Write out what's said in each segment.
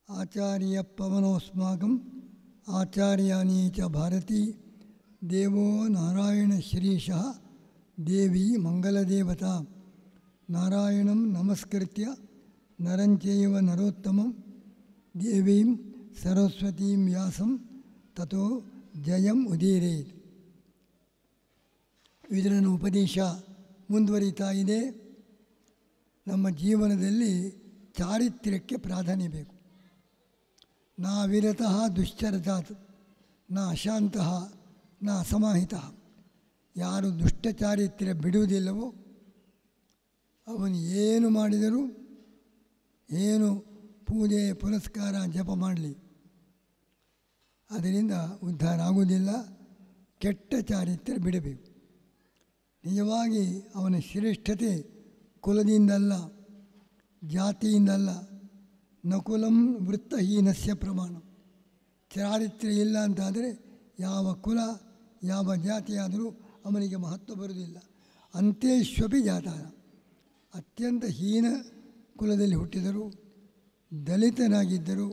ಆಚಾರ್ಯ ಪವನೋಸ್ಮಾಕಂ ಆಚಾರ್ಯಾಣಿ ಚ ಭಾರತಿ ದೇವೋ ನಾರಾಯಣ ಶ್ರೀಶಃ ದೇವಿ ಮಂಗಲದೇವತಾ ನಾರಾಯಣಂ ನಮಸ್ಕೃತ್ಯ ನರಂಚೈವ ನರೋತ್ತಮಂ ದೇವೀಂ ಸರಸ್ವತೀಂ ವ್ಯಾಸಂ ತಥೋ ಜಯಂ ಉದೀರೇತ್. ವಿದುರನ ಉಪದೇಶ ಮುಂದುವರಿತಾ ಇದೆ. ನಮ್ಮ ಜೀವನದಲ್ಲಿ ಚಾರಿತ್ರ್ಯಕ್ಕೆ ಪ್ರಾಧಾನ್ಯ ಬೇಕು. ನಾ ವಿರತಃ ದುಶ್ಚರತಾತ್ ನಾ ಅಶಾಂತಃ ನಾ ಅಸಮಾಹಿತಃ. ಯಾರು ದುಷ್ಟ ಚಾರಿತ್ರ್ಯ ಬಿಡುವುದಿಲ್ಲವೋ ಅವನು ಏನು ಮಾಡಿದರೂ, ಏನು ಪೂಜೆ ಪುರಸ್ಕಾರ ಜಪ ಮಾಡಲಿ, ಅದರಿಂದ ಉದ್ಧಾರ ಆಗುವುದಿಲ್ಲ. ಕೆಟ್ಟ ಚಾರಿತ್ರ್ಯ ಬಿಡಬೇಕು. ನಿಜವಾಗಿ ಅವನ ಶ್ರೇಷ್ಠತೆ ಕುಲದಿಂದಲ್ಲ, ಜಾತಿಯಿಂದಲ್ಲ. ನಕುಲಂ ವೃತ್ತಹೀನಸ್ಯ ಪ್ರಮಾಣ. ಚಾರಿತ್ರ್ಯ ಇಲ್ಲ ಅಂತಾದರೆ ಯಾವ ಕುಲ ಯಾವ ಜಾತಿಯಾದರೂ ಅವನಿಗೆ ಮಹತ್ವ ಬರುವುದಿಲ್ಲ. ಅಂತ್ಯೇಶ್ವಪಿ ಜಾತಾನ. ಅತ್ಯಂತ ಹೀನ ಕುಲದಲ್ಲಿ ಹುಟ್ಟಿದರೂ, ದಲಿತನಾಗಿದ್ದರೂ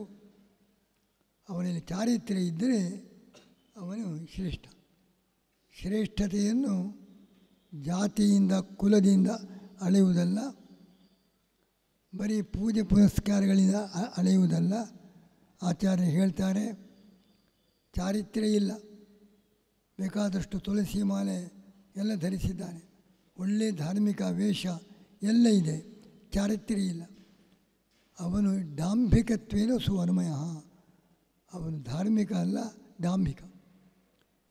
ಅವನಲ್ಲಿ ಚಾರಿತ್ರ್ಯ ಇದ್ದರೆ ಅವನು ಶ್ರೇಷ್ಠ. ಶ್ರೇಷ್ಠತೆಯನ್ನು ಜಾತಿಯಿಂದ ಕುಲದಿಂದ ಅಳೆಯುವುದಲ್ಲ, ಬರೀ ಪೂಜೆ ಪುನಸ್ಕಾರಗಳಿಂದ ಅಳೆಯುವುದಲ್ಲ. ಆಚಾರ್ಯ ಹೇಳ್ತಾರೆ, ಚಾರಿತ್ರ್ಯ ಇಲ್ಲ, ಬೇಕಾದಷ್ಟು ತುಳಸಿ ಮಾಲೆ ಎಲ್ಲ ಧರಿಸಿದ್ದಾನೆ, ಒಳ್ಳೆಯ ಧಾರ್ಮಿಕ ವೇಷ ಎಲ್ಲ ಇದೆ, ಚಾರಿತ್ರ್ಯ ಇಲ್ಲ. ಅವನು ಡಾಂಭಿಕತ್ವೇನ ಸುವರ್ಮಯ. ಅವನು ಧಾರ್ಮಿಕ ಅಲ್ಲ, ಡಾಂಭಿಕ.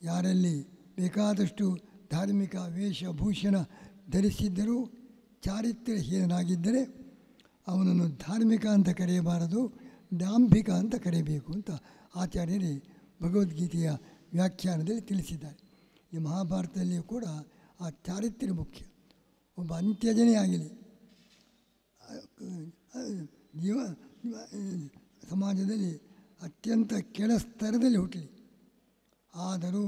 ಯಾರಲ್ಲಿ ಬೇಕಾದಷ್ಟು ಧಾರ್ಮಿಕ ವೇಷಭೂಷಣ ಧರಿಸಿದ್ದರೂ ಚಾರಿತ್ರ್ಯಹೀನನಾಗಿದ್ದರೆ ಅವನನ್ನು ಧಾರ್ಮಿಕ ಅಂತ ಕರೆಯಬಾರದು, ಡಾಂಭಿಕ ಅಂತ ಕರೆಯಬೇಕು ಅಂತ ಆಚಾರ್ಯರೇ ಭಗವದ್ಗೀತೆಯ ವ್ಯಾಖ್ಯಾನದಲ್ಲಿ ತಿಳಿಸಿದ್ದಾರೆ. ಈ ಮಹಾಭಾರತದಲ್ಲಿಯೂ ಕೂಡ ಆ ಚಾರಿತ್ರ್ಯ ಮುಖ್ಯ. ಒಬ್ಬ ಅಂತ್ಯಜನೇ ಆಗಲಿ, ಸಮಾಜದಲ್ಲಿ ಅತ್ಯಂತ ಕೆಳ ಸ್ತರದಲ್ಲಿ ಹುಟ್ಟಲಿ, ಆದರೂ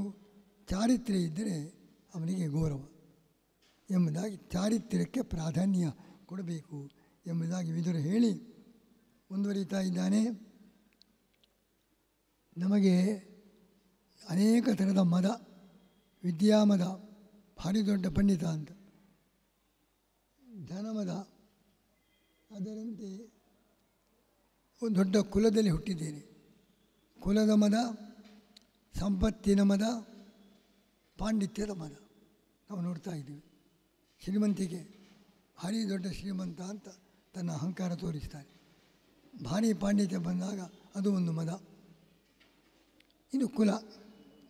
ಚಾರಿತ್ರ್ಯ ಇದ್ದರೆ ಅವನಿಗೆ ಗೌರವ ಎಂಬುದಾಗಿ ಚಾರಿತ್ರ್ಯಕ್ಕೆ ಪ್ರಾಧಾನ್ಯ ಕೊಡಬೇಕು ಎಂಬುದಾಗಿ ವಿದುರ ಹೇಳಿ ಮುಂದುವರಿತಾ ಇದ್ದಾನೆ. ನಮಗೆ ಅನೇಕ ಥರದ ಮದ, ವಿದ್ಯಾಮದ, ಭಾರಿ ದೊಡ್ಡ ಪಂಡಿತ ಅಂತ, ಧನಮದ. ಅದರಂತೆ ಒಂದು ದೊಡ್ಡ ಕುಲದಲ್ಲಿ ಹುಟ್ಟಿದ್ದೇನೆ, ಕುಲದ ಮದ, ಸಂಪತ್ತಿನ ಮದ, ಪಾಂಡಿತ್ಯದ ಮದ ನಾವು ನೋಡ್ತಾ ಇದ್ದೀವಿ. ಶ್ರೀಮಂತಿಕೆ, ಭಾರಿ ದೊಡ್ಡ ಶ್ರೀಮಂತ ಅಂತ ತನ್ನ ಅಹಂಕಾರ ತೋರಿಸ್ತಾರೆ. ಭಾರಿ ಪಾಂಡಿತ್ಯ ಬಂದಾಗ ಅದು ಒಂದು ಮದ. ಇದು ಕುಲ,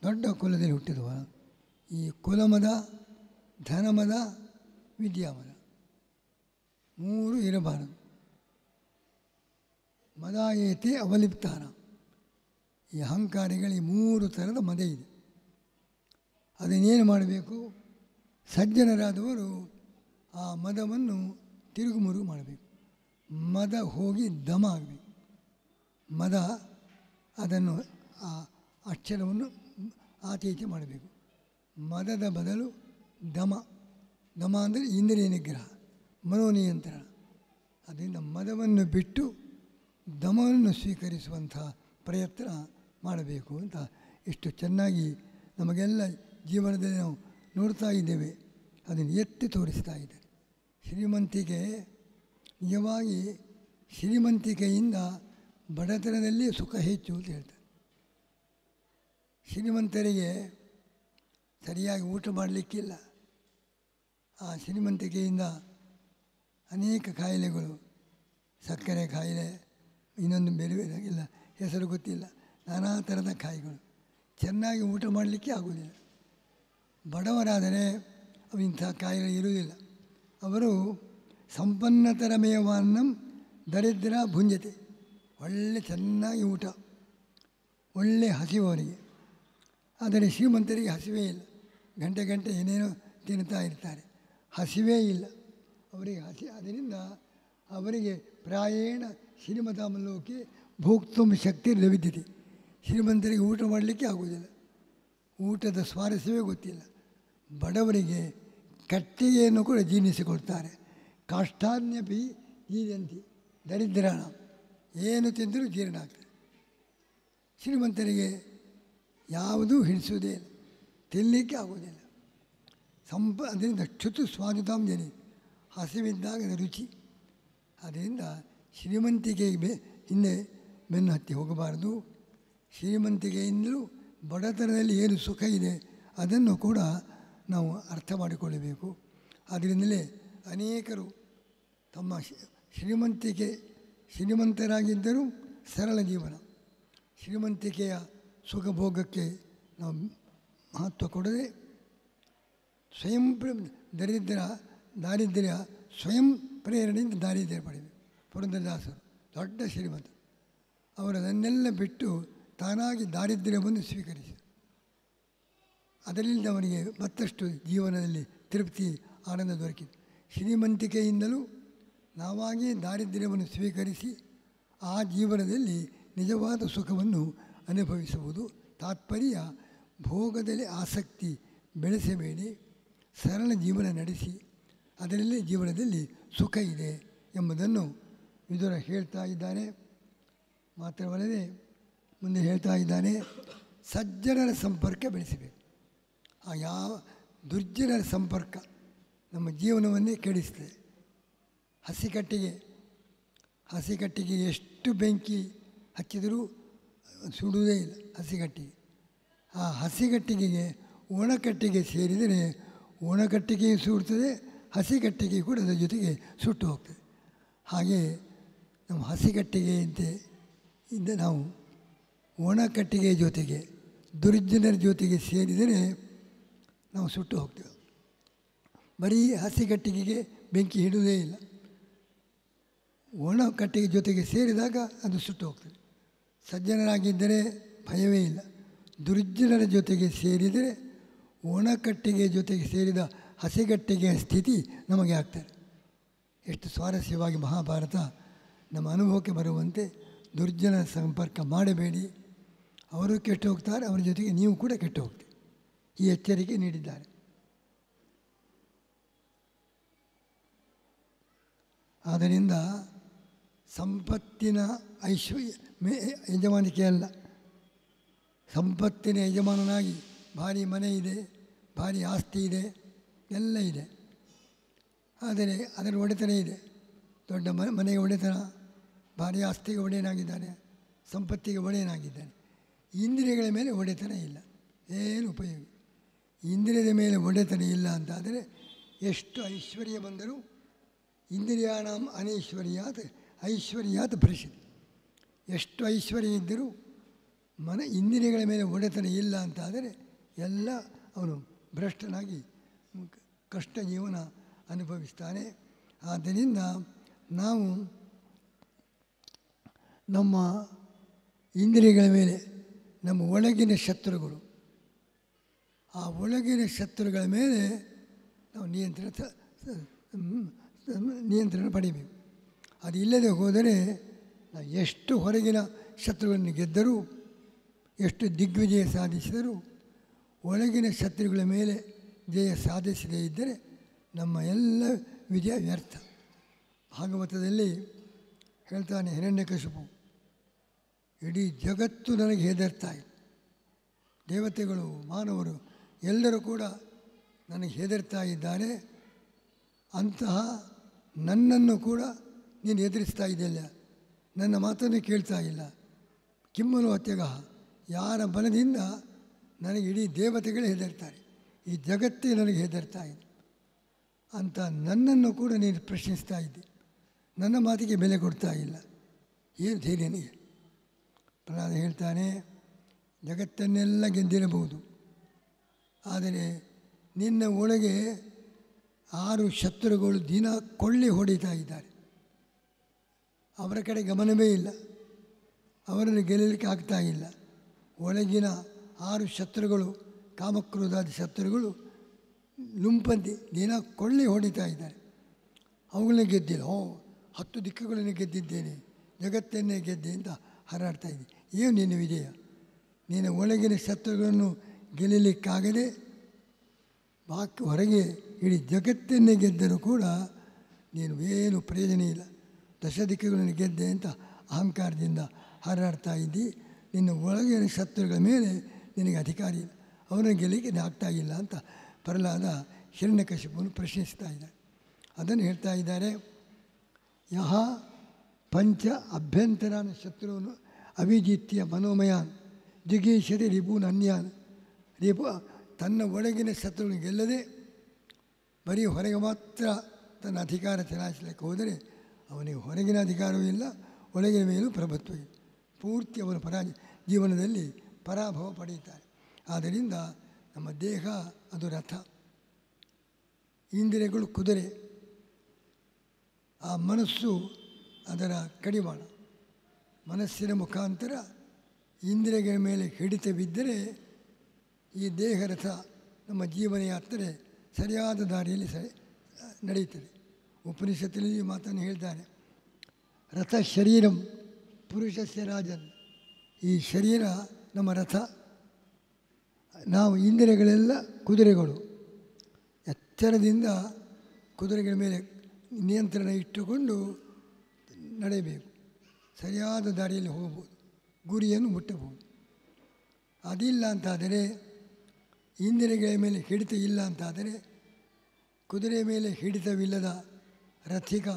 ದೊಡ್ಡ ಕುಲದಲ್ಲಿ ಹುಟ್ಟಿದವ. ಈ ಕುಲಮದ, ಧನಮದ, ವಿದ್ಯಾಮದ ಮೂರು ಇರಬಾರದು. ಮದ ಏತಿ ಅವಲಿಪ್ತಾನ. ಈ ಅಹಂಕಾರಿಗಳಿಗೆ ಮೂರು ಥರದ ಮದ ಇದೆ. ಅದನ್ನೇನು ಮಾಡಬೇಕು? ಸಜ್ಜನರಾದವರು ಆ ಮದವನ್ನು ತಿರುಗುಮುರುಗು ಮಾಡಬೇಕು. ಮದ ಹೋಗಿ ದಮ ಆಗಬೇಕು. ಮದ ಅದನ್ನು ಆ ಅಕ್ಷರವನ್ನು ಆಚೀಚೆ ಮಾಡಬೇಕು. ಮದದ ಬದಲು ದಮ. ದಮ ಅಂದರೆ ಇಂದ್ರಿಯ ನಿಗ್ರಹ, ಮನೋನಿಯಂತ್ರಣ. ಅದರಿಂದ ಮದವನ್ನು ಬಿಟ್ಟು ದಮವನ್ನು ಸ್ವೀಕರಿಸುವಂಥ ಪ್ರಯತ್ನ ಮಾಡಬೇಕು ಅಂತ ಎಷ್ಟು ಚೆನ್ನಾಗಿ ನಮಗೆಲ್ಲ ಜೀವನದಲ್ಲಿ ನಾವು ನೋಡ್ತಾ ಇದ್ದೇವೆ. ಅದನ್ನು ಎತ್ತಿ ತೋರಿಸ್ತಾ ಇದ್ದಾರೆ. ಶ್ರೀಮಂತಿಕೆ, ನಿಜವಾಗಿ ಶ್ರೀಮಂತಿಕೆಯಿಂದ ಬಡತನದಲ್ಲಿ ಸುಖ ಹೆಚ್ಚು ಅಂತ ಹೇಳ್ತಾರೆ. ಶ್ರೀಮಂತರಿಗೆ ಸರಿಯಾಗಿ ಊಟ ಮಾಡಲಿಕ್ಕಿಲ್ಲ. ಆ ಶ್ರೀಮಂತಿಕೆಯಿಂದ ಅನೇಕ ಕಾಯಿಲೆಗಳು, ಸಕ್ಕರೆ ಕಾಯಿಲೆ, ಇನ್ನೊಂದು ಬೇರೆ ಬೇರೆ ಇಲ್ಲ, ಹೆಸರು ಗೊತ್ತಿಲ್ಲ, ನಾನಾ ಥರದ ಕಾಯಿಗಳು. ಚೆನ್ನಾಗಿ ಊಟ ಮಾಡಲಿಕ್ಕೆ ಆಗೋದಿಲ್ಲ. ಬಡವರಾದರೆ ಇಂಥ ಕಾಯಿಲೆ ಇರುವುದಿಲ್ಲ. ಅವರು ಸಂಪನ್ನತರಮೇವಾನ್ನಂ ದರಿದ್ರ ಭುಂಜತೆ. ಒಳ್ಳೆ ಚೆನ್ನಾಗಿ ಊಟ, ಒಳ್ಳೆ ಹಸಿವು ಅವರಿಗೆ. ಆದರೆ ಶ್ರೀಮಂತರಿಗೆ ಹಸಿವೇ ಇಲ್ಲ. ಗಂಟೆ ಗಂಟೆ ಏನೇನೋ ತಿನ್ನುತ್ತಾ ಇರ್ತಾರೆ, ಹಸಿವೇ ಇಲ್ಲ ಅವರಿಗೆ. ಅದರಿಂದ ಅವರಿಗೆ ಪ್ರಾಯೇಣ ಶ್ರೀಮತಾಮಲೋಕೆ ಭೋಕ್ತುಂ ಶಕ್ತಿ ಲಭಿದ್ಯತೆ. ಶ್ರೀಮಂತರಿಗೆ ಊಟ ಮಾಡಲಿಕ್ಕೆ ಆಗುವುದಿಲ್ಲ, ಊಟದ ಸ್ವಾರಸ್ಯವೇ ಗೊತ್ತಿಲ್ಲ. ಬಡವರಿಗೆ ಕಟ್ಟಿಗೆಯನ್ನು ಕೂಡ ಜೀರ್ಣಿಸಿಕೊಳ್ತಾರೆ. ಕಾಷ್ಟಾನ್ಯಪಿ ಜೀರ್ಯಂತಿ ದರಿದ್ರಾಣ. ಏನು ತಿಂದರೂ ಜೀರ್ಣ ಆಗ್ತದೆ. ಶ್ರೀಮಂತರಿಗೆ ಯಾವುದೂ ಹಿಡಿಸುವುದೇ ಇಲ್ಲ, ತಿನ್ನಲಿಕ್ಕೆ ಆಗುವುದಿಲ್ಲ. ಅದರಿಂದ ಕ್ಷುತು ಸ್ವಾದುತಾಂ ಜನಿ, ಹಸಿವಿದ್ದಾಗ ರುಚಿ. ಅದರಿಂದ ಶ್ರೀಮಂತಿಕೆಗೆ ಹಿಂದೆ ಬೆನ್ನು ಹತ್ತಿ ಹೋಗಬಾರದು. ಶ್ರೀಮಂತಿಕೆಯಿಂದಲೂ ಬಡತನದಲ್ಲಿ ಏನು ಸುಖ ಇದೆ ಅದನ್ನು ಕೂಡ ನಾವು ಅರ್ಥ ಮಾಡಿಕೊಳ್ಳಬೇಕು. ಅದರಿಂದಲೇ ಅನೇಕರು ತಮ್ಮ ಶ್ರೀಮಂತರಾಗಿದ್ದರೂ ಸರಳ ಜೀವನ, ಶ್ರೀಮಂತಿಕೆಯ ಸುಖಭೋಗಕ್ಕೆ ನಾವು ಮಹತ್ವ ಕೊಡದೆ ಸ್ವಯಂ ದಾರಿದ್ರ್ಯ ಸ್ವಯಂ ಪ್ರೇರಣೆಯಿಂದ ದಾರಿದ್ರ್ಯ ಪಡೆಯಬೇಕು. ಪುರಂದರದಾಸರು ದೊಡ್ಡ ಶ್ರೀಮಂತ, ಅವರದನ್ನೆಲ್ಲ ಬಿಟ್ಟು ತಾನಾಗಿ ದಾರಿದ್ರ್ಯವನ್ನು ಸ್ವೀಕರಿಸಿದರು. ಅದರಿಂದ ಅವನಿಗೆ ಮತ್ತಷ್ಟು ಜೀವನದಲ್ಲಿ ತೃಪ್ತಿ, ಆನಂದ ದೊರಕಿತು. ಶ್ರೀಮಂತಿಕೆಯಿಂದಲೂ ನಾವಾಗಿ ದಾರಿದ್ರ್ಯವನ್ನು ಸ್ವೀಕರಿಸಿ ಆ ಜೀವನದಲ್ಲಿ ನಿಜವಾದ ಸುಖವನ್ನು ಅನುಭವಿಸುವುದು. ತಾತ್ಪರ್ಯ ಭೋಗದಲ್ಲಿ ಆಸಕ್ತಿ ಬೆಳೆಸಬೇಡಿ, ಸರಳ ಜೀವನ ನಡೆಸಿ, ಅದರಲ್ಲಿ ಜೀವನದಲ್ಲಿ ಸುಖ ಇದೆ ಎಂಬುದನ್ನು ವಿದುರ ಹೇಳ್ತಾ ಇದ್ದಾನೆ. ಮಾತ್ರವಲ್ಲದೆ ಮುಂದೆ ಹೇಳ್ತಾ ಇದ್ದಾನೆ, ಸಜ್ಜನರ ಸಂಪರ್ಕ ಬೆಳೆಸಬೇಕು. ಆ ಯಾವ ದುರ್ಜನರ ಸಂಪರ್ಕ ನಮ್ಮ ಜೀವನವನ್ನೇ ಕೆಡಿಸ್ತದೆ. ಹಸಿಕಟ್ಟಿಗೆ ಎಷ್ಟು ಬೆಂಕಿ ಹಚ್ಚಿದರೂ ಸುಡುವುದೇ ಇಲ್ಲ ಹಸಿಕಟ್ಟಿಗೆ. ಆ ಹಸಿಕಟ್ಟಿಗೆಗೆ ಒಣಕಟ್ಟಿಗೆ ಸೇರಿದರೆ ಒಣಕಟ್ಟಿಗೆಯೂ ಸುಡ್ತದೆ, ಹಸಿಕಟ್ಟಿಗೆ ಕೂಡ ಅದರ ಜೊತೆಗೆ ಸುಟ್ಟು ಹೋಗ್ತದೆ. ಹಾಗೆ ನಮ್ಮ ಹಸಿಕಟ್ಟಿಗೆಯಂತೆ ಇಂದ ನಾವು ಒಣಕಟ್ಟಿಗೆ ಜೊತೆಗೆ ದುರ್ಜನರ ಜೊತೆಗೆ ಸೇರಿದರೆ ನಾವು ಸುಟ್ಟು ಹೋಗ್ತೇವೆ. ಬರೀ ಹಸಿಕಟ್ಟಿಗೆಗೆ ಬೆಂಕಿ ಹಿಡುವುದೇ ಇಲ್ಲ, ಒಣ ಕಟ್ಟಿಗೆ ಜೊತೆಗೆ ಸೇರಿದಾಗ ಅದು ಸುಟ್ಟು ಹೋಗ್ತದೆ. ಸಜ್ಜನರಾಗಿದ್ದರೆ ಭಯವೇ ಇಲ್ಲ, ದುರ್ಜನರ ಜೊತೆಗೆ ಸೇರಿದರೆ ಒಣಕಟ್ಟಿಗೆ ಜೊತೆಗೆ ಸೇರಿದ ಹಸಿಗಟ್ಟಿಗೆಯ ಸ್ಥಿತಿ ನಮಗೆ ಆಗ್ತದೆ. ಎಷ್ಟು ಸ್ವಾರಸ್ಯವಾಗಿ ಮಹಾಭಾರತ ನಮ್ಮ ಅನುಭವಕ್ಕೆ ಬರುವಂತೆ ದುರ್ಜನರ ಸಂಪರ್ಕ ಮಾಡಬೇಡಿ, ಅವರು ಕೆಟ್ಟು ಹೋಗ್ತಾರೆ, ಅವರ ಜೊತೆಗೆ ನೀವು ಕೂಡ ಕೆಟ್ಟು ಹೋಗ್ತೀರಿ, ಈ ಎಚ್ಚರಿಕೆ ನೀಡಿದ್ದಾರೆ. ಆದ್ದರಿಂದ ಸಂಪತ್ತಿನ ಯಜಮಾನಿಕೆ ಅಲ್ಲ, ಸಂಪತ್ತಿನ ಯಜಮಾನನಾಗಿ ಭಾರಿ ಮನೆ ಇದೆ, ಭಾರಿ ಆಸ್ತಿ ಇದೆ, ಎಲ್ಲ ಇದೆ, ಆದರೆ ಅದರ ಒಡೆತನ ಇದೆ. ದೊಡ್ಡ ಮನೆಗೆ ಒಡೆತನ, ಭಾರಿ ಆಸ್ತಿಗೆ ಒಡೆಯನಾಗಿದ್ದಾನೆ, ಸಂಪತ್ತಿಗೆ ಒಡೆಯನಾಗಿದ್ದಾನೆ. ಇಂದ್ರಿಯಗಳ ಮೇಲೆ ಒಡೆತನ ಇಲ್ಲ, ಏನು ಉಪಯೋಗ. ಇಂದ್ರಿಯದ ಮೇಲೆ ಒಡೆತನ ಇಲ್ಲ ಅಂತಾದರೆ ಎಷ್ಟು ಐಶ್ವರ್ಯ ಬಂದರೂ ಇಂದ್ರಿಯಾಣಂ ಐಶ್ವರ್ಯಾತ್ ಭ್ರಷ್ಯತೆ. ಎಷ್ಟು ಐಶ್ವರ್ಯ ಇದ್ದರೂ ಇಂದ್ರಿಯಗಳ ಮೇಲೆ ಒಡೆತನ ಇಲ್ಲ ಅಂತಾದರೆ ಎಲ್ಲ ಅವನು ಭ್ರಷ್ಟನಾಗಿ ಕಷ್ಟ ಜೀವನ ಅನುಭವಿಸ್ತಾನೆ. ಆದ್ದರಿಂದ ನಾವು ನಮ್ಮ ಇಂದ್ರಿಯಗಳ ಮೇಲೆ ನಮ್ಮ ಒಳಗಿನ ಶತ್ರುಗಳು, ಆ ಒಳಗಿನ ಶತ್ರುಗಳ ಮೇಲೆ ನಾವು ನಿಯಂತ್ರಣ ಪಡಿಬೇಕು. ಅದು ಇಲ್ಲದೆ ಹೋದರೆ ನಾವು ಎಷ್ಟು ಹೊರಗಿನ ಶತ್ರುಗಳನ್ನು ಗೆದ್ದರೂ, ಎಷ್ಟು ದಿಗ್ವಿಜಯ ಸಾಧಿಸಿದರೂ ಒಳಗಿನ ಶತ್ರುಗಳ ಮೇಲೆ ಜಯ ಸಾಧಿಸದೇ ಇದ್ದರೆ ನಮ್ಮ ಎಲ್ಲ ವಿಜಯ ವ್ಯರ್ಥ. ಭಾಗವತದಲ್ಲಿ ಹೇಳ್ತಾನೆ ಹಿರಣ್ಯಕಶಿಪು, ಇಡೀ ಜಗತ್ತು ನನಗೆ ಹೆದರ್ತಾ ಇದೆ, ದೇವತೆಗಳು ಮಾನವರು ಎಲ್ಲರೂ ಕೂಡ ನನಗೆ ಹೆದರ್ತಾ ಇದ್ದಾರೆ, ಅಂತಹ ನನ್ನನ್ನು ಕೂಡ ನೀನು ಎದುರಿಸ್ತಾ ಇದೆಯಲ್ಲ, ನನ್ನ ಮಾತನ್ನು ಕೇಳ್ತಾ ಇಲ್ಲ. ಕಿಮ್ಮನು ಅತ್ಯಗಹ, ಯಾರ ಬಲದಿಂದ ನನಗೆ ಇಡೀ ದೇವತೆಗಳೇ ಹೆದರ್ತಾರೆ, ಈ ಜಗತ್ತೇ ನನಗೆ ಹೆದರ್ತಾ ಇದೆ ಅಂತ ನನ್ನನ್ನು ಕೂಡ ನೀನು ಪ್ರಶ್ನಿಸ್ತಾ ಇದ್ದೆ, ನನ್ನ ಮಾತಿಗೆ ಬೆಲೆ ಕೊಡ್ತಾ ಇಲ್ಲ, ಏನು ಧೈರ್ಯನಿಗೆ? ಪ್ರಹ್ಲಾದ ಹೇಳ್ತಾನೆ, ಜಗತ್ತನ್ನೆಲ್ಲ ಗೆದ್ದಿರಬಹುದು, ಆದರೆ ನಿನ್ನ ಒಳಗೆ 6 ಶತ್ರುಗಳು ದಿನ ಕೊಳ್ಳಿ ಹೊಡಿತಾ ಇದ್ದಾರೆ, ಅವರ ಕಡೆ ಗಮನವೇ ಇಲ್ಲ, ಅವರನ್ನು ಗೆಲ್ಲಲಿಕ್ಕೆ ಆಗ್ತಾ ಇಲ್ಲ. ಒಳಗಿನ 6 ಶತ್ರುಗಳು, ಕಾಮಕ್ರೋಧಾದಿ ಶತ್ರುಗಳು ಲುಂಪಂತಿ ದಿನ ಕೊಳ್ಳಿ ಹೊಡಿತಾ ಇದ್ದಾರೆ, ಅವುಗಳನ್ನ ಗೆದ್ದಿಲ್ಲ. 10 ದಿಕ್ಕುಗಳನ್ನು ಗೆದ್ದಿದ್ದೇನೆ, ಜಗತ್ತನ್ನೇ ಗೆದ್ದೆ ಅಂತ ಹಾರಾಡ್ತಾ ಇದ್ದೆ. ಏನು ನಿನ್ನ ವಿಜಯ? ನೀನು ಒಳಗಿನ ಶತ್ರುಗಳನ್ನು ಗೆಲ್ಲಲಿಕ್ಕಾಗದೆ ಹೊರಗೆ ಇಡೀ ಜಗತ್ತನ್ನೇ ಗೆದ್ದರೂ ಕೂಡ ನೀನು ಏನು ಪ್ರಯೋಜನ ಇಲ್ಲ. ದಶದಿಕ್ಕುಗಳನ್ನು ಗೆದ್ದೆ ಅಂತ ಅಹಂಕಾರದಿಂದ ಹಾರಾಡ್ತಾ ಇದ್ದಿ. ನಿನ್ನ ಒಳಗಿನ ಶತ್ರುಗಳ ಮೇಲೆ ನಿನಗೆ ಅಧಿಕಾರ ಇಲ್ಲ, ಅವನ ಗೆಲ್ಲಿಗೆ ಆಗ್ತಾಯಿಲ್ಲ ಅಂತ ಪ್ರಹ್ಲಾದ ಹಿರಣ್ಯಕಶಿಪುವನ್ನು ಪ್ರಶ್ನಿಸ್ತಾ ಇದ್ದಾರೆ. ಅದನ್ನು ಹೇಳ್ತಾ ಇದ್ದಾರೆ. ಯಹ ಪಂಚ ಅಭ್ಯಂತರಾನ ಶತ್ರುವನ್ನು ಅವಿಜಿತ್ಯ ಮನೋಮಯಾನ್ ಜಿಗೀಷರಿ ರಿಪೂನ್ ಅನ್ಯಾನ್. ತನ್ನ ಒಳಗಿನ ಶತ್ರುವನ್ನು ಗೆಲ್ಲದೆ ಬರೀ ಹೊರಗೆ ಮಾತ್ರ ತನ್ನ ಅಧಿಕಾರ ಚಲಾಯಿಸಲಿಕ್ಕೆ ಹೋದರೆ ಅವನಿಗೆ ಹೊರಗಿನ ಅಧಿಕಾರವೂ ಇಲ್ಲ, ಒಳಗಿನ ಮೇಲೂ ಪ್ರಭುತ್ವ ಇಲ್ಲ. ಪೂರ್ತಿ ಅವನ ಜೀವನದಲ್ಲಿ ಪರಾಭವ ಪಡೆಯುತ್ತಾರೆ. ಆದ್ದರಿಂದ ನಮ್ಮ ದೇಹ ಅದು ರಥ, ಇಂದ್ರಿಯಗಳು ಕುದುರೆ, ಆ ಮನಸ್ಸು ಅದರ ಕಡಿವಾಣ. ಮನಸ್ಸಿನ ಮುಖಾಂತರ ಇಂದ್ರಿಯಗಳ ಮೇಲೆ ಹಿಡಿತವಿದ್ದರೆ ಈ ದೇಹ ರಥ ನಮ್ಮ ಜೀವನ ಯಾತ್ರೆ ಸರಿಯಾದ ದಾರಿಯಲ್ಲಿ ನಡೆಯುತ್ತದೆ. ಉಪನಿಷತ್ತಿನಲ್ಲಿ ಈ ಮಾತನ್ನು ಹೇಳ್ತಾರೆ. ರಥ ಶರೀರಂ ಪುರುಷಸ್ಯ ರಾಜನ್. ಈ ಶರೀರ ನಮ್ಮ ರಥ, ನಾವು ಇಂದ್ರಿಯಗಳೆಲ್ಲ ಕುದುರೆಗಳು. ಎಚ್ಚರದಿಂದ ಕುದುರೆಗಳ ಮೇಲೆ ನಿಯಂತ್ರಣ ಇಟ್ಟುಕೊಂಡು ನಡೆಯಬೇಕು. ಸರಿಯಾದ ದಾರಿಯಲ್ಲಿ ಹೋಗ್ಬೋದು, ಗುರಿಯನ್ನು ಮುಟ್ಟಬಹುದು. ಅದಿಲ್ಲ ಅಂತಾದರೆ, ಇಂದ್ರಿಯಗಳ ಮೇಲೆ ಹಿಡಿತ ಇಲ್ಲ ಅಂತಾದರೆ, ಕುದುರೆ ಮೇಲೆ ಹಿಡಿತವಿಲ್ಲದ ರಥಿಕ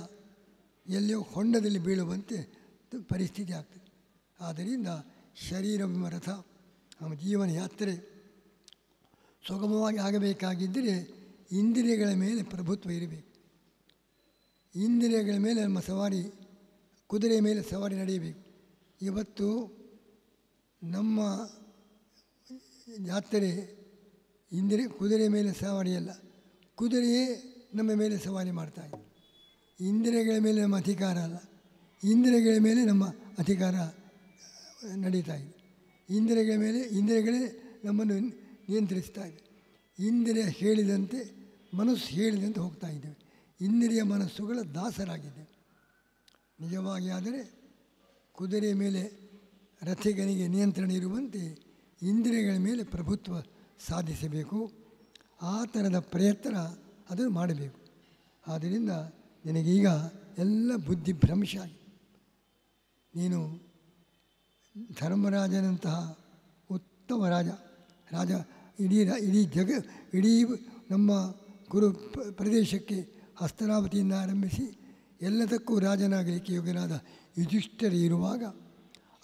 ಎಲ್ಲಿಯೋ ಹೊಂಡದಲ್ಲಿ ಬೀಳುವಂತೆ ಪರಿಸ್ಥಿತಿ ಆಗ್ತದೆ. ಆದ್ದರಿಂದ ಶರೀರವೆಂಬ ರಥ ನಮ್ಮ ಜೀವನ ಯಾತ್ರೆ ಸುಗಮವಾಗಿ ಆಗಬೇಕಾಗಿದ್ದರೆ ಇಂದ್ರಿಯಗಳ ಮೇಲೆ ಪ್ರಭುತ್ವ ಇರಬೇಕು. ಇಂದ್ರಿಯಗಳ ಮೇಲೆ ನಮ್ಮ ಸವಾರಿ, ಕುದುರೆ ಮೇಲೆ ಸವಾರಿ ನಡೆಯಬೇಕು. ಇವತ್ತು ನಮ್ಮ ಯಾತ್ರೆ ಕುದುರೆ ಮೇಲೆ ಸವಾರಿಯಲ್ಲ, ಕುದುರೆಯೇ ನಮ್ಮ ಮೇಲೆ ಸವಾರಿ ಮಾಡ್ತಾಯಿದೆ. ಇಂದ್ರಿಯಗಳ ಮೇಲೆ ನಮ್ಮ ಅಧಿಕಾರ ಅಲ್ಲ, ಇಂದ್ರಿಯಗಳ ಮೇಲೆ ನಮ್ಮ ಅಧಿಕಾರ ನಡೀತಾ ಇದೆ. ಇಂದ್ರಿಯಗಳೇ ನಮ್ಮನ್ನು ನಿಯಂತ್ರಿಸ್ತಾ ಇದೆ. ಇಂದ್ರಿಯ ಹೇಳಿದಂತೆ ಮನಸ್ಸು ಹೇಳಿದಂತೆ ಹೋಗ್ತಾ ಇದ್ದೇವೆ. ಇಂದ್ರಿಯ ಮನಸ್ಸುಗಳ ದಾಸರಾಗಿದ್ದೇವೆ. ನಿಜವಾಗಿ ಆದರೆ ಕುದುರೆ ಮೇಲೆ ರಥಿಗನಿಗೆ ನಿಯಂತ್ರಣ ಇರುವಂತೆ ಇಂದ್ರಿಯಗಳ ಮೇಲೆ ಪ್ರಭುತ್ವ ಸಾಧಿಸಬೇಕು. ಆ ಥರದ ಪ್ರಯತ್ನ ಅದನ್ನು ಮಾಡಬೇಕು. ಆದ್ದರಿಂದ ನಿನಗೀಗ ಎಲ್ಲ ಬುದ್ಧಿಭ್ರಂಶ ಆಗಿದೆ. ನೀನು ಧರ್ಮರಾಜನಂತಹ ಉತ್ತಮ ರಾಜ ಇಡೀ ನಮ್ಮ ಕುರು ಪ್ರದೇಶಕ್ಕೆ ಹಸ್ತನಾವತಿಯಿಂದ ಆರಂಭಿಸಿ ಎಲ್ಲದಕ್ಕೂ ರಾಜನಾಗಲಿಕ್ಕೆ ಯೋಗ್ಯನಾದ ಯುಧಿಷ್ಠಿರ ಇರುವಾಗ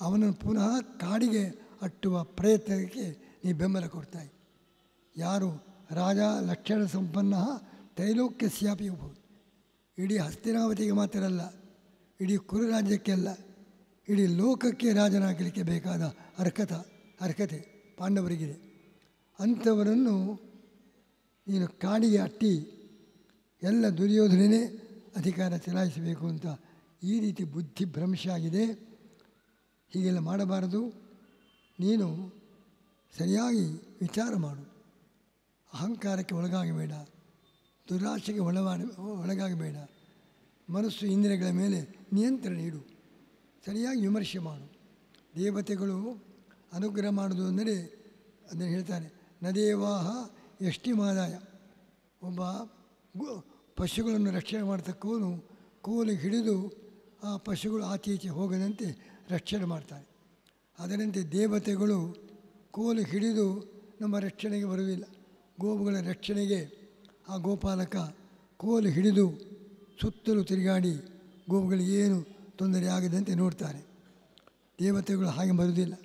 ಅವನನ್ನು ಪುನಃ ಕಾಡಿಗೆ ಅಟ್ಟುವ ಪ್ರಯತ್ನಕ್ಕೆ ನೀ ಬೆಂಬಲ ಕೊಡ್ತಾಯಿ. ಯಾರು ರಾಜ ಲಕ್ಷಣ ಸಂಪನ್ನ ತ್ರೈಲೋಕ್ಯಸ್ಯಾಪಿ ಇರಬಹುದು. ಇಡೀ ಹಸ್ತಿನಾವತಿಗೆ ಮಾತ್ರ ಅಲ್ಲ, ಇಡೀ ಕುರು ರಾಜ್ಯಕ್ಕೆಲ್ಲ, ಇಡೀ ಲೋಕಕ್ಕೆ ರಾಜನಾಗಲಿಕ್ಕೆ ಬೇಕಾದ ಅರ್ಹತೆ ಪಾಂಡವರಿಗಿದೆ. ಅಂಥವರನ್ನು ನೀನು ಕಾಡಿಗೆ ಅಟ್ಟಿ ಎಲ್ಲ ದುರ್ಯೋಧನೇ ಅಧಿಕಾರ ಚಲಾಯಿಸಬೇಕು ಅಂತ ಈ ರೀತಿ ಬುದ್ಧಿಭ್ರಂಶ ಆಗಿದೆ. ಹೀಗೆಲ್ಲ ಮಾಡಬಾರದು. ನೀನು ಸರಿಯಾಗಿ ವಿಚಾರ ಮಾಡು. ಅಹಂಕಾರಕ್ಕೆ ಒಳಗಾಗಬೇಡ, ದುರಾಶೆಗೆ ಒಳಗಾಗಬೇಡ. ಮನಸ್ಸು ಇಂದ್ರಿಯಗಳ ಮೇಲೆ ನಿಯಂತ್ರಣ ಇಡು. ಸರಿಯಾಗಿ ವಿಮರ್ಶೆ ಮಾಡು. ದೇವತೆಗಳು ಅನುಗ್ರಹ ಮಾಡೋದು ಅಂದರೆ ಅದನ್ನು ಹೇಳ್ತಾರೆ, ನದೇವಾಹ ಯಷ್ಟಿಮಾದಾಯ. ಒಬ್ಬ ಪಶುಗಳನ್ನು ರಕ್ಷಣೆ ಮಾಡ್ತಕ್ಕವನು ಕೋಲು ಹಿಡಿದು ಆ ಪಶುಗಳು ಆಚೆ ಹೋಗದಂತೆ ರಕ್ಷಣೆ ಮಾಡ್ತಾರೆ. ಅದರಂತೆ ದೇವತೆಗಳು ಕೋಲು ಹಿಡಿದು ನಮ್ಮ ರಕ್ಷಣೆಗೆ ಬರುವುದಿಲ್ಲ. ಗೋವುಗಳ ರಕ್ಷಣೆಗೆ ಆ ಗೋಪಾಲಕ ಕೋಲು ಹಿಡಿದು ಸುತ್ತಲೂ ತಿರುಗಾಡಿ ಗೋವುಗಳಿಗೇನು ತೊಂದರೆ ಆಗದಂತೆ ನೋಡ್ತಾರೆ. ದೇವತೆಗಳು ಹಾಗೆ ಬರುವುದಿಲ್ಲ.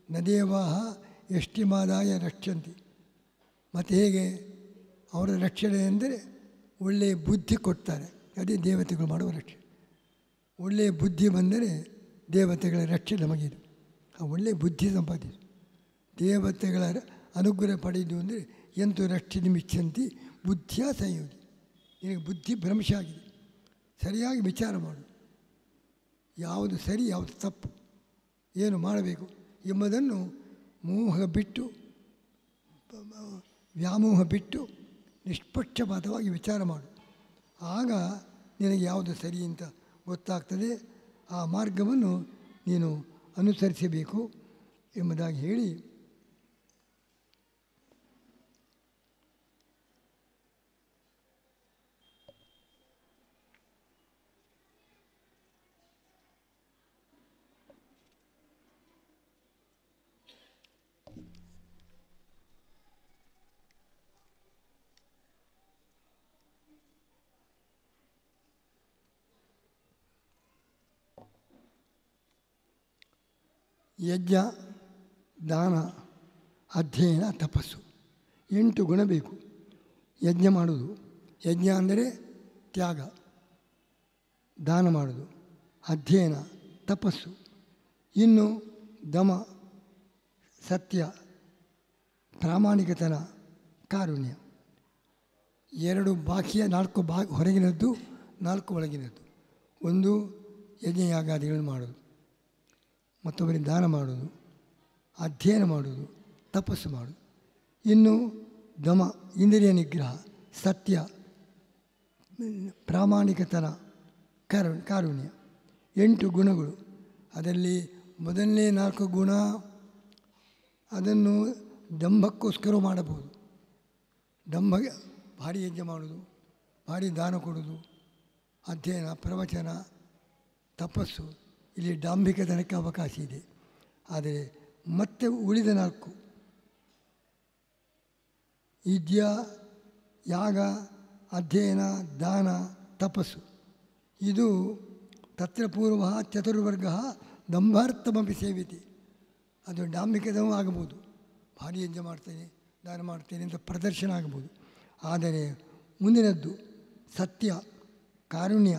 ನದೇವಾಹ ಯಷ್ಟಿಮಾದಾಯ ರಕ್ಷಂತಿ. ಮತ್ತು ಹೇಗೆ ಅವರ ರಕ್ಷಣೆ ಎಂದರೆ ಒಳ್ಳೆಯ ಬುದ್ಧಿ ಕೊಡ್ತಾರೆ. ಅದೇ ದೇವತೆಗಳು ಮಾಡುವ ರಕ್ಷಣೆ. ಒಳ್ಳೆಯ ಬುದ್ಧಿ ಬಂದರೆ ದೇವತೆಗಳ ರಕ್ಷಣೆ ನಮಗಿದು. ಆ ಒಳ್ಳೆಯ ಬುದ್ಧಿ ಸಂಪಾದಿಸು. ದೇವತೆಗಳ ಅನುಗ್ರಹ ಪಡೆಯುವುದು ಅಂದರೆ ಎಂತೂ ರಕ್ಷಣೆ ಮಿಚ್ಚಂತಿ ಬುದ್ಧಿಯ ಸಂಯೋಗಿ. ನಿನಗೆ ಬುದ್ಧಿ ಭ್ರಂಶ ಆಗಿದೆ. ಸರಿಯಾಗಿ ವಿಚಾರ ಮಾಡು. ಯಾವುದು ಸರಿ, ಯಾವುದು ತಪ್ಪು, ಏನು ಮಾಡಬೇಕು ಎಂಬುದನ್ನು ವ್ಯಾಮೋಹ ಬಿಟ್ಟು ನಿಷ್ಪಕ್ಷಪಾತವಾಗಿ ವಿಚಾರ ಮಾಡು. ಆಗ ನಿನಗೆ ಯಾವುದು ಸರಿ ಅಂತ ಗೊತ್ತಾಗ್ತದೆ. ಆ ಮಾರ್ಗವನ್ನು ನೀನು ಅನುಸರಿಸಬೇಕು ಎಂಬುದಾಗಿ ಹೇಳಿ, ಯಜ್ಞ, ದಾನ, ಅಧ್ಯಯನ, ತಪಸ್ಸು 8 ಗುಣ ಬೇಕು ಯಜ್ಞ ಮಾಡೋದು. ಯಜ್ಞ ಅಂದರೆ ತ್ಯಾಗ, ದಾನ ಮಾಡೋದು, ಅಧ್ಯಯನ, ತಪಸ್ಸು, ಇನ್ನು ದಮ, ಸತ್ಯ, ಪ್ರಾಮಾಣಿಕತನ, ಕಾರುಣ್ಯ. 2 ಬಾಕಿಯ, 4 ಹೊರಗಿನದ್ದು, 4 ಒಳಗಿನದ್ದು. ಒಂದು ಯಜ್ಞಯಾಗಾದಿಗಳನ್ನು ಮಾಡೋದು, ಮತ್ತೊಬ್ಬರಿಗೆ ದಾನ ಮಾಡೋದು, ಅಧ್ಯಯನ ಮಾಡೋದು, ತಪಸ್ಸು ಮಾಡೋದು. ಇನ್ನು ದಮ, ಇಂದ್ರಿಯ ನಿಗ್ರಹ, ಸತ್ಯ, ಪ್ರಾಮಾಣಿಕತನ, ಕಾರುಣ್ಯ. 8 ಗುಣಗಳು. ಅದರಲ್ಲಿ ಮೊದಲನೇ 4 ಗುಣ ಅದನ್ನು ದಂಭಕ್ಕೋಸ್ಕರ ಮಾಡಬಹುದು. ದಂಭಗೆ ಭಾರಿ ಯಜ್ಞ ಮಾಡೋದು, ಭಾರಿ ದಾನ ಕೊಡೋದು, ಅಧ್ಯಯನ, ಪ್ರವಚನ, ತಪಸ್ಸು, ಇಲ್ಲಿ ಡಾಂಭಿಕತನಕ್ಕೆ ಅವಕಾಶ ಇದೆ. ಆದರೆ ಮತ್ತೆ ಉಳಿದ 4 ಯಜ್ಞ, ಯಾಗ, ಅಧ್ಯಯನ, ದಾನ, ತಪಸ್ಸು, ಇದು ತತ್ರ ಪೂರ್ವ ಚತುರ್ವರ್ಗ ದಂಭಾರ್ಥಮಪಿ ಸೇವಿತೆ. ಅದು ಡಾಂಭಿಕದವೂ ಆಗಬಹುದು, ಭಾರಿ ಯಜ್ಞ ಮಾಡ್ತೇನೆ, ದಾನ ಮಾಡ್ತೇನೆ ಅಂತ ಪ್ರದರ್ಶನ ಆಗಬಹುದು. ಆದರೆ ಮುಂದಿನದ್ದು ಸತ್ಯ, ಕಾರುಣ್ಯ,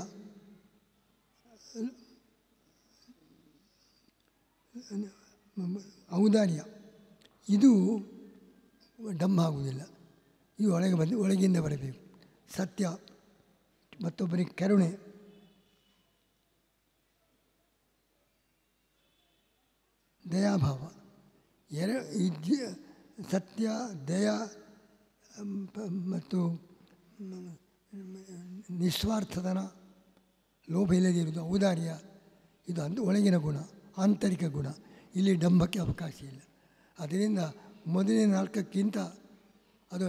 ಔದಾರ್ಯ, ಇದು ಡಂಭ ಆಗುವುದಿಲ್ಲ. ಇದು ಒಳಗಿಂದ ಬರಬೇಕು. ಸತ್ಯ, ಮತ್ತೊಬ್ಬರಿಗೆ ಕರುಣೆ, ದಯಾಭಾವ. ಸತ್ಯ, ದಯ ಮತ್ತು ನಿಸ್ವಾರ್ಥತನ, ಲೋಭ ಇಲ್ಲದೇ ಇರುವುದು, ಔದಾರ್ಯ, ಇದು ಒಳಗಿನ ಗುಣ, ಆಂತರಿಕ ಗುಣ. ಇಲ್ಲಿ ಡಂಭಕ್ಕೆ ಅವಕಾಶ ಇಲ್ಲ. ಅದರಿಂದ ಮೊದಲನೇ 4ಕ್ಕಿಂತ ಅದು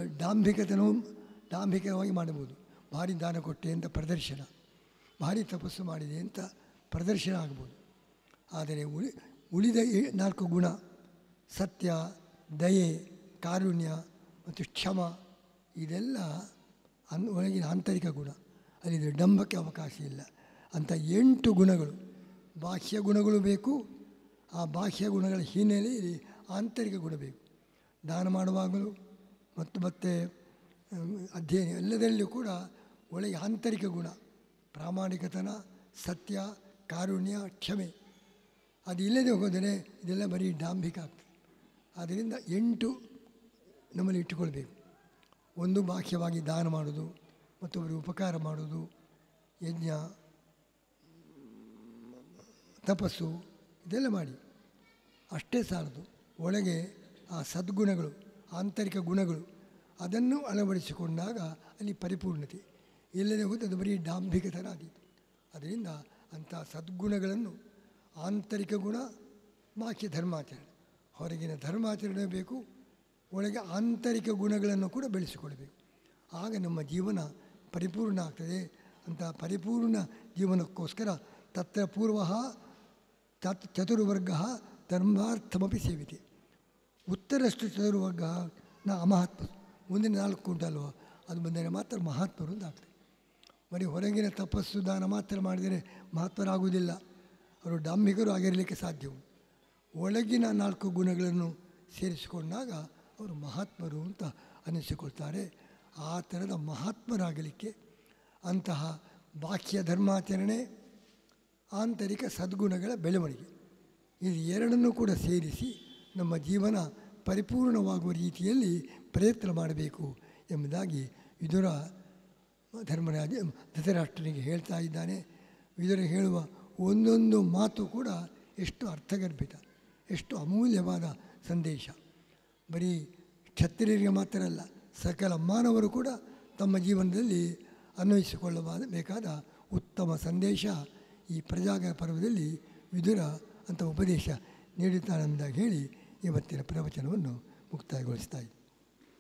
ಡಾಂಭಿಕವಾಗಿ ಮಾಡಬಹುದು. ಭಾರಿ ದಾನ ಕೊಟ್ಟೆ ಅಂತ ಪ್ರದರ್ಶನ, ಭಾರಿ ತಪಸ್ಸು ಮಾಡಿದೆ ಅಂತ ಪ್ರದರ್ಶನ ಆಗ್ಬೋದು. ಆದರೆ ಉಳಿದ 4 ಗುಣ, ಸತ್ಯ, ದಯೆ, ಕಾರುಣ್ಯ ಮತ್ತು ಕ್ಷಮ, ಇದೆಲ್ಲ ಒಳಗಿನ ಆಂತರಿಕ ಗುಣ. ಅಲ್ಲಿ ಡಂಭಕ್ಕೆ ಅವಕಾಶ ಇಲ್ಲ. ಅಂಥ 8 ಗುಣಗಳು, ಬಾಹ್ಯ ಗುಣಗಳು ಬೇಕು. ಆ ಬಾಹ್ಯ ಗುಣಗಳ ಹಿನ್ನೆಲೆಯಲ್ಲಿ ಆಂತರಿಕ ಗುಣ ಬೇಕು. ದಾನ ಮಾಡುವಾಗಲೂ ಮತ್ತೆ ಅಧ್ಯಯನ ಎಲ್ಲದರಲ್ಲೂ ಕೂಡ ಒಳಗೆ ಆಂತರಿಕ ಗುಣ, ಪ್ರಾಮಾಣಿಕತನ, ಸತ್ಯ, ಕಾರುಣ್ಯ, ಕ್ಷಮೆ, ಅದು ಇಲ್ಲದೆ ಹೋದರೆ ಇದೆಲ್ಲ ಬರೀ ಡಾಂಭಿಕ ಆಗ್ತದೆ. ಆದ್ದರಿಂದ 8 ನಮ್ಮಲ್ಲಿ ಇಟ್ಟುಕೊಳ್ಬೇಕು. ಒಂದು ಬಾಹ್ಯವಾಗಿ ದಾನ ಮಾಡೋದು, ಮತ್ತೊಬ್ಬರಿಗೆ ಉಪಕಾರ ಮಾಡೋದು, ಯಜ್ಞ, ತಪಸ್ಸು, ಇದೆಲ್ಲ ಮಾಡಿ ಅಷ್ಟೇ ಸಾಲದು. ಒಳಗೆ ಆ ಸದ್ಗುಣಗಳು, ಆಂತರಿಕ ಗುಣಗಳು, ಅದನ್ನು ಅಳವಡಿಸಿಕೊಂಡಾಗ ಅಲ್ಲಿ ಪರಿಪೂರ್ಣತೆ. ಇಲ್ಲದೆ ಹೋದರೆ ಅದು ಬರೀ ಡಾಂಭಿಕತನ ಆದೀತು. ಅದರಿಂದ ಅಂಥ ಸದ್ಗುಣಗಳನ್ನು, ಆಂತರಿಕ ಗುಣ, ಬಾಹ್ಯ ಧರ್ಮಾಚರಣೆ, ಹೊರಗಿನ ಧರ್ಮಾಚರಣೆ ಬೇಕು, ಒಳಗೆ ಆಂತರಿಕ ಗುಣಗಳನ್ನು ಕೂಡ ಬೆಳೆಸಿಕೊಳ್ಬೇಕು. ಆಗ ನಮ್ಮ ಜೀವನ ಪರಿಪೂರ್ಣ ಆಗ್ತದೆ. ಅಂಥ ಪರಿಪೂರ್ಣ ಜೀವನಕ್ಕೋಸ್ಕರ ತತ್ರ ಪೂರ್ವ ಚತುರ್ವರ್ಗ ಧರ್ಮಾರ್ಥಮಪಿ ಸೇವಿತೆ. ಉತ್ತರಷ್ಟು ಚತುರ್ವರ್ಗ ಅಮಹಾತ್ಮ, ಮುಂದಿನ 4 ಉಂಟಲ್ವ, ಅದು ಬಂದರೆ ಮಾತ್ರ ಮಹಾತ್ಮರು ಅಂತ ಆಗ್ತದೆ. ಬರೀ ಹೊರಗಿನ ತಪಸ್ಸು ದಾನ ಮಾತ್ರ ಮಾಡಿದರೆ ಮಹಾತ್ಮರಾಗುವುದಿಲ್ಲ, ಅವರು ಡಾಂಭಿಕರು ಆಗಿರಲಿಕ್ಕೆ ಸಾಧ್ಯವು. ಒಳಗಿನ 4 ಗುಣಗಳನ್ನು ಸೇರಿಸಿಕೊಂಡಾಗ ಅವರು ಮಹಾತ್ಮರು ಅಂತ ಅನ್ನಿಸಿಕೊಳ್ತಾರೆ. ಆ ಥರದ ಮಹಾತ್ಮರಾಗಲಿಕ್ಕೆ ಅಂತಹ ಬಾಹ್ಯ ಧರ್ಮಾಚರಣೆ, ಆಂತರಿಕ ಸದ್ಗುಣಗಳ ಬೆಳವಣಿಗೆ, ಇದು ಎರಡನ್ನೂ ಕೂಡ ಸೇರಿಸಿ ನಮ್ಮ ಜೀವನ ಪರಿಪೂರ್ಣವಾಗುವ ರೀತಿಯಲ್ಲಿ ಪ್ರಯತ್ನ ಮಾಡಬೇಕು ಎಂಬುದಾಗಿ ವಿದುರ ಧೃತರಾಷ್ಟ್ರನಿಗೆ ಹೇಳ್ತಾ ಇದ್ದಾನೆ. ವಿದುರ ಹೇಳುವ ಒಂದೊಂದು ಮಾತು ಕೂಡ ಎಷ್ಟು ಅರ್ಥಗರ್ಭಿತ, ಎಷ್ಟು ಅಮೂಲ್ಯವಾದ ಸಂದೇಶ. ಬರೀ ಕ್ಷತ್ರಿಯರಿಗೆ ಮಾತ್ರ ಅಲ್ಲ, ಸಕಲ ಮಾನವರು ಕೂಡ ತಮ್ಮ ಜೀವನದಲ್ಲಿ ಅನ್ವಯಿಸಿಕೊಳ್ಳಬೇಕಾದ ಉತ್ತಮ ಸಂದೇಶ ಈ ಪ್ರಜಾಗ ಪರ್ವದಲ್ಲಿ ವಿದುರ ಅಂತ ಉಪದೇಶ ನೀಡುತ್ತಾನೆಂಬುದಾಗಿ ಹೇಳಿ ಇವತ್ತಿನ ಪ್ರವಚನವನ್ನು ಮುಕ್ತಾಯಗೊಳಿಸ್ತಾ ಇದ್ದೆ.